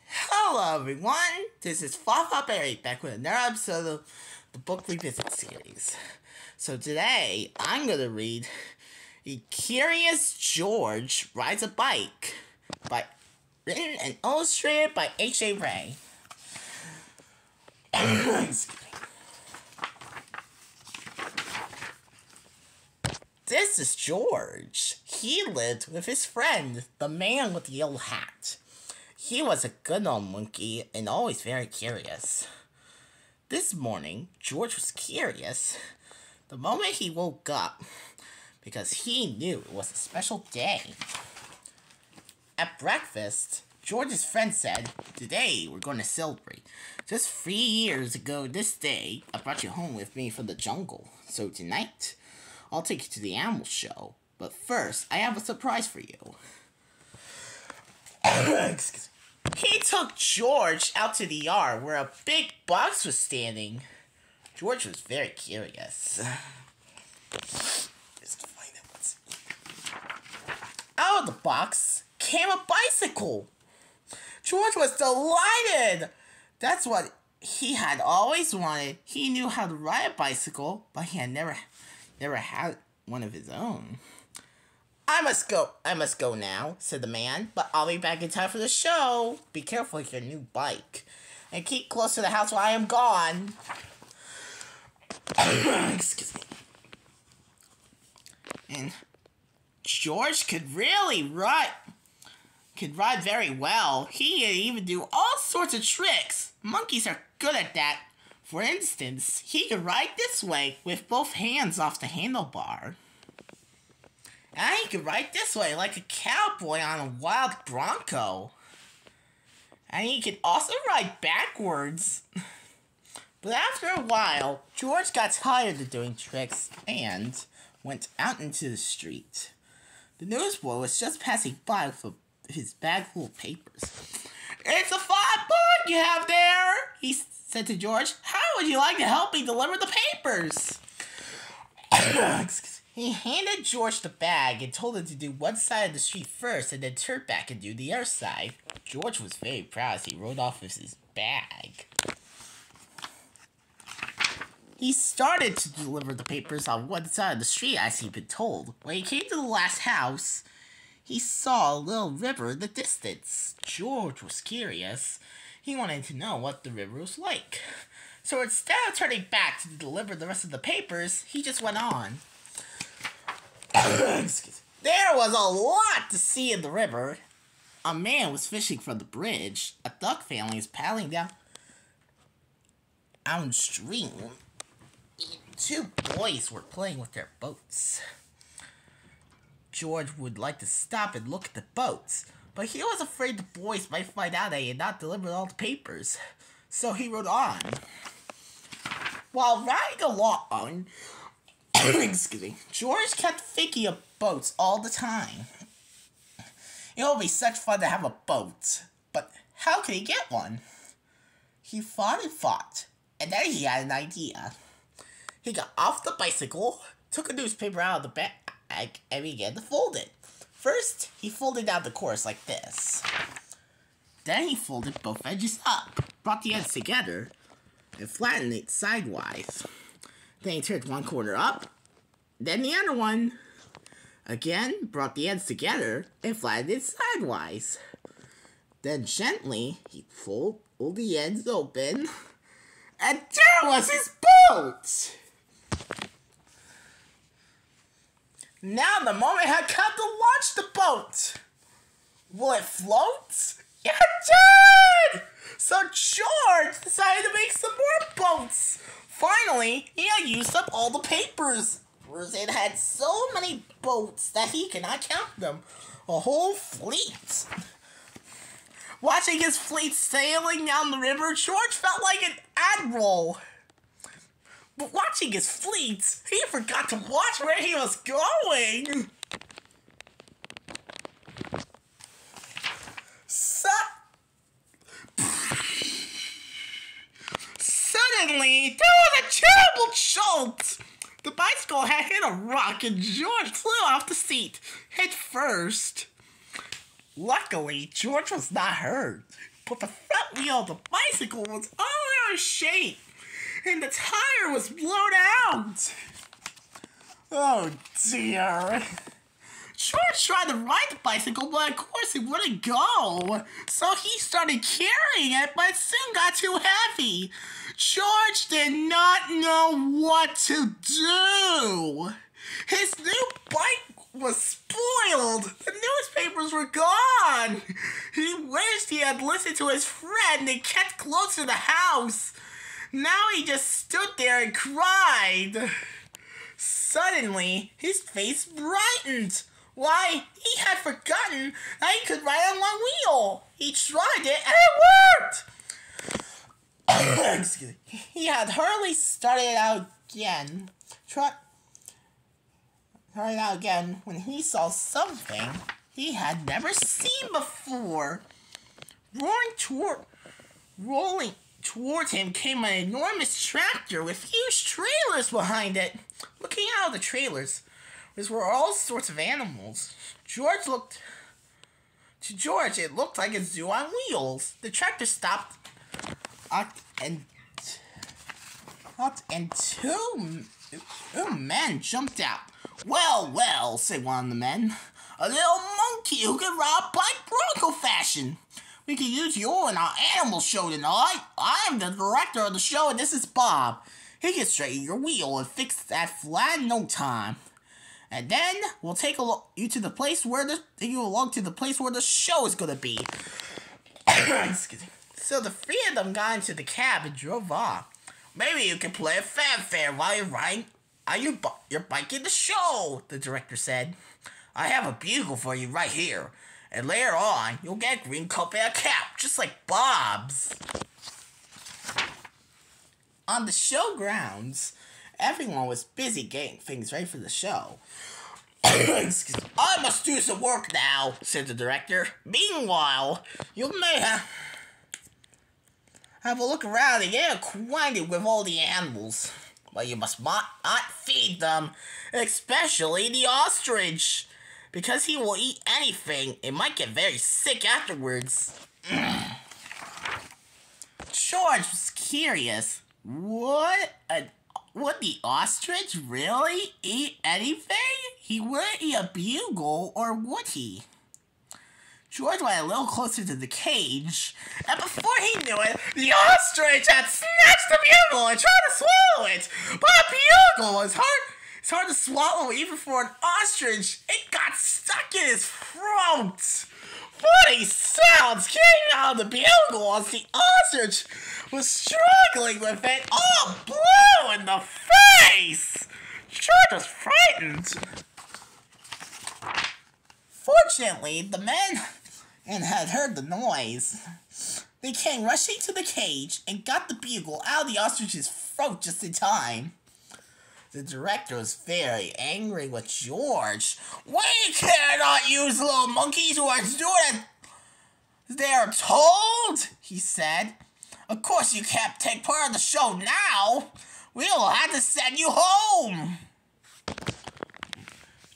Hello everyone, this is Fafa Berry back with another episode of the Book Revisit series. So today, I'm going to read The Curious George Rides a Bike, written and illustrated by H.A. Ray. This is George. He lived with his friend, the man with the yellow hat. He was a good old monkey and always very curious. This morning, George was curious the moment he woke up because he knew it was a special day. At breakfast, George's friend said, "Today we're going to celebrate. Just 3 years ago this day, I brought you home with me from the jungle. So tonight, I'll take you to the animal show. But first, I have a surprise for you." He took George out to the yard where a big box was standing. George was very curious. Out of the box came a bicycle. George was delighted. That's what he had always wanted. He knew how to ride a bicycle, but he had never had one of his own. I must go now," said the man, "but I'll be back in time for the show. Be careful with your new bike, and keep close to the house while I am gone." Excuse me. And George could really ride very well. He could even do all sorts of tricks. Monkeys are good at that. For instance, he could ride this way with both hands off the handlebar. And he could ride this way like a cowboy on a wild bronco. And he could also ride backwards. But after a while, George got tired of doing tricks and went out into the street. The newsboy was just passing by with his bag full of papers. "It's a fine book you have there," he said to George. "How would you like to help me deliver the papers?" He handed George the bag and told him to do one side of the street first and then turn back and do the other side. George was very proud as he rode off with his bag. He started to deliver the papers on one side of the street as he'd been told. When he came to the last house, he saw a little river in the distance. George was curious. He wanted to know what the river was like. So instead of turning back to deliver the rest of the papers, he just went on. There was a lot to see in the river. A man was fishing from the bridge. A duck family was paddling downstream. Two boys were playing with their boats. George would like to stop and look at the boats, but he was afraid the boys might find out that he had not delivered all the papers. So he rode on. While riding along, George kept thinking of boats all the time. It would be such fun to have a boat, but how could he get one? He thought and thought, and then he had an idea. He got off the bicycle, took a newspaper out of the bag, and began to fold it. First, he folded down the corners like this. Then he folded both edges up, brought the ends together, and flattened it sidewise. Then he turned one corner up, then the other one. Again, brought the ends together and flattened it sidewise. Then gently, he pulled the ends open, and there was his boat! Now the moment had come to launch the boat. Will it float? It did! So George decided to make some more boats. Finally, he had used up all the papers. It had so many boats that he cannot count them. A whole fleet. Watching his fleet sailing down the river, George felt like an admiral. But watching his fleet, he forgot to watch where he was going. Suddenly, there was a terrible jolt. The bicycle had hit a rock and George flew off the seat, head first. Luckily, George was not hurt, but the front wheel of the bicycle was all out of shape, and the tire was blown out. Oh dear. George tried to ride the bicycle, but of course it wouldn't go. So he started carrying it, but it soon got too heavy. George did not know what to do. His new bike was spoiled. The newspapers were gone. He wished he had listened to his friend and kept close to the house. Now he just stood there and cried. Suddenly, his face brightened. Why, he had forgotten that he could ride on one wheel. He tried it and it worked. Excuse me. He had hurriedly started out again when he saw something he had never seen before. Rolling toward him came an enormous tractor with huge trailers behind it. Looking out of the trailers, there were all sorts of animals. To George, it looked like a zoo on wheels. The tractor stopped, and two men jumped out. Well, well, said one of the men. A little monkey who can ride a bike Bronco fashion. We can use you in our animal show tonight. I am the director of the show, and this is Bob. He can straighten your wheel and fix that flat in no time. And then we'll take you to the place where the show is gonna be. Excuse me. So the three of them got into the cab and drove off. Maybe you can play a fanfare while you're riding your bike in the show, the director said. I have a bugle for you right here. And later on, you'll get a green coat and a cap, just like Bob's. On the show grounds, everyone was busy getting things ready for the show. Excuse me. I must do some work now, said the director. Meanwhile, you may have a look around and get acquainted with all the animals. But you must not feed them, especially the ostrich. Because he will eat anything, it might get very sick afterwards. George was curious. Would the ostrich really eat anything? He wouldn't eat a bugle, or would he? George went a little closer to the cage, and before he knew it, the ostrich had snatched the bugle and tried to swallow it. But a bugle was hard. It's hard to swallow even for an ostrich. It got stuck in his throat. Funny sounds came out of the bugle as the ostrich was struggling with it, all blue in the face. George was frightened. Fortunately, the men had heard the noise. They came rushing to the cage and got the bugle out of the ostrich's throat just in time. The director was very angry with George. We cannot use little monkeys who are doing as they are told, he said. Of course you can't take part in the show now. We'll have to send you home.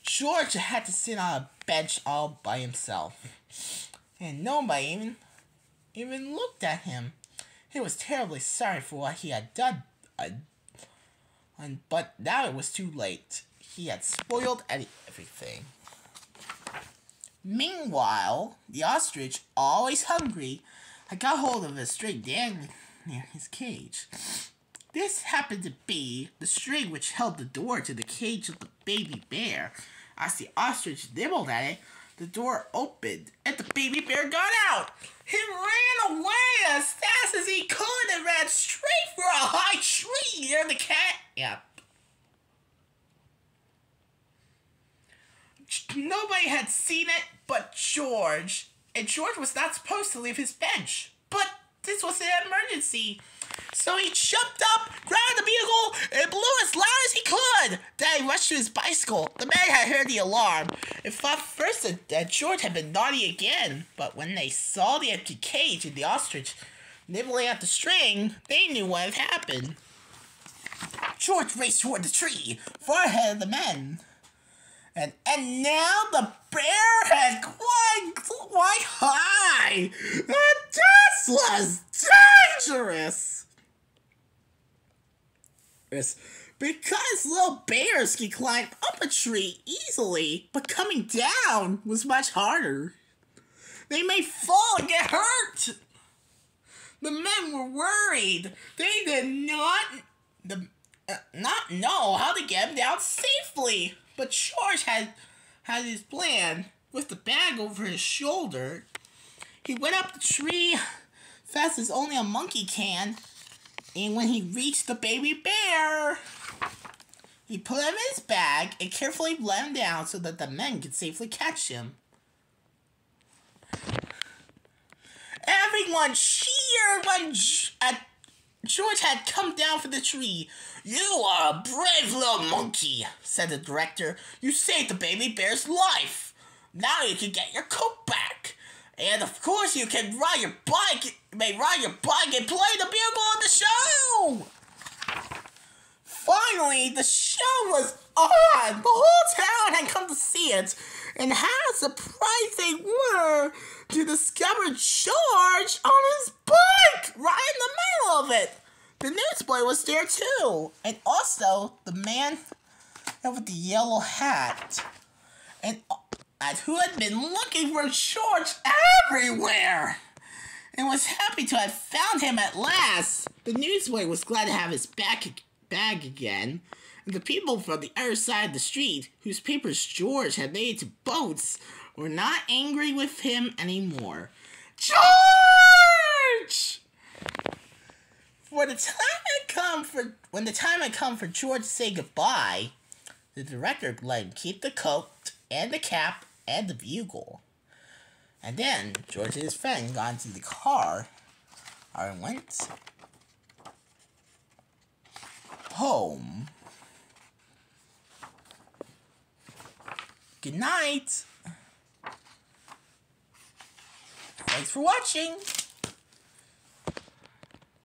George had to sit on a bench all by himself. And nobody even looked at him. He was terribly sorry for what he had done. But now it was too late. He had spoiled everything. Meanwhile, the ostrich, always hungry, had got hold of a string dangling near his cage. This happened to be the string which held the door to the cage of the baby bear. As the ostrich nibbled at it, the door opened, and the baby bear got out. He ran away as fast as he could and ran straight for a high tree near the cat. Nobody had seen it but George, and George was not supposed to leave his bench. But this was an emergency. So he jumped up, grabbed the bugle, and blew as loud as he could. Then he rushed to his bicycle. The man had heard the alarm and thought first that George had been naughty again. But when they saw the empty cage and the ostrich nibbling at the string, they knew what had happened. George raced toward the tree, far ahead of the men. And now the bear had quite high. This was dangerous. Because little bears can climb up a tree easily, but coming down was much harder. They may fall and get hurt. The men were worried. They did not know how to get him down safely. But George had his plan. With the bag over his shoulder, he went up the tree fast as only a monkey can. And when he reached the baby bear, he put him in his bag and carefully let him down so that the men could safely catch him. Everyone cheered when George had come down from the tree. "You are a brave little monkey," said the director. "You saved the baby bear's life. Now you can get your coat back. And of course you can ride your bike and play the bugle on the show." Finally, the show was on. The whole town had come to see it. And how surprised they were to discover George on his bike right in the middle of it. The newsboy was there too. And also the man with the yellow hat. And who had been looking for George everywhere. And was happy to have found him at last. The newsboy was glad to have his bag again, and the people from the other side of the street, whose papers George had made into boats, were not angry with him anymore. George! When the time had come for George to say goodbye, the director let him keep the coat and the cap and the bugle. And then George and his friend got into the car and went home. Good night. Thanks for watching.